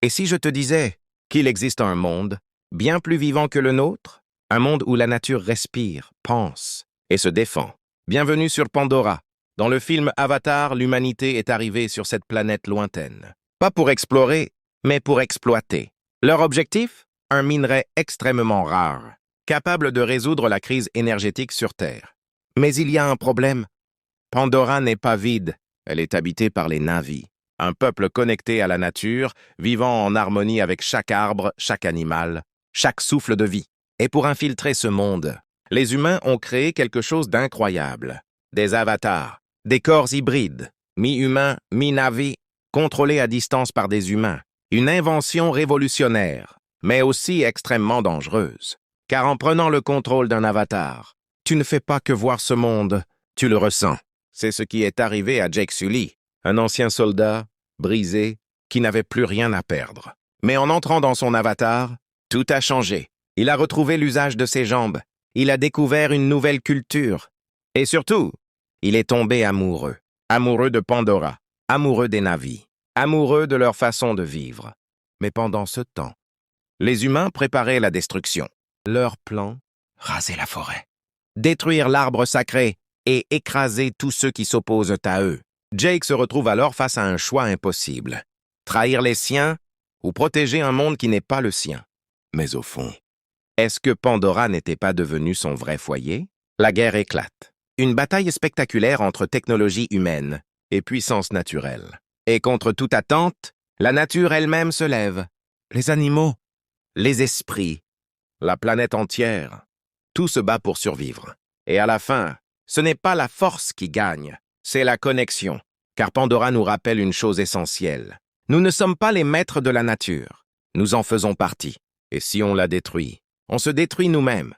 Et si je te disais qu'il existe un monde bien plus vivant que le nôtre, un monde où la nature respire, pense et se défend? Bienvenue sur Pandora. Dans le film Avatar, l'humanité est arrivée sur cette planète lointaine. Pas pour explorer, mais pour exploiter. Leur objectif? Un minerai extrêmement rare, capable de résoudre la crise énergétique sur Terre. Mais il y a un problème. Pandora n'est pas vide, elle est habitée par les Na'vi. Un peuple connecté à la nature, vivant en harmonie avec chaque arbre, chaque animal, chaque souffle de vie. Et pour infiltrer ce monde, les humains ont créé quelque chose d'incroyable. Des avatars, des corps hybrides, mi-humains, mi-Na'vi, contrôlés à distance par des humains. Une invention révolutionnaire, mais aussi extrêmement dangereuse. Car en prenant le contrôle d'un avatar, tu ne fais pas que voir ce monde, tu le ressens. C'est ce qui est arrivé à Jake Sully, un ancien soldat, brisé, qui n'avait plus rien à perdre. Mais en entrant dans son avatar, tout a changé. Il a retrouvé l'usage de ses jambes. Il a découvert une nouvelle culture. Et surtout, il est tombé amoureux. Amoureux de Pandora. Amoureux des Na'vi. Amoureux de leur façon de vivre. Mais pendant ce temps, les humains préparaient la destruction. Leur plan? Raser la forêt. Détruire l'arbre sacré et écraser tous ceux qui s'opposent à eux. Jake se retrouve alors face à un choix impossible. Trahir les siens ou protéger un monde qui n'est pas le sien. Mais au fond, est-ce que Pandora n'était pas devenue son vrai foyer? La guerre éclate. Une bataille spectaculaire entre technologie humaine et puissance naturelle. Et contre toute attente, la nature elle-même se lève. Les animaux, les esprits, la planète entière, tout se bat pour survivre. Et à la fin, ce n'est pas la force qui gagne, c'est la connexion. Car Pandora nous rappelle une chose essentielle. Nous ne sommes pas les maîtres de la nature. Nous en faisons partie. Et si on la détruit, on se détruit nous-mêmes.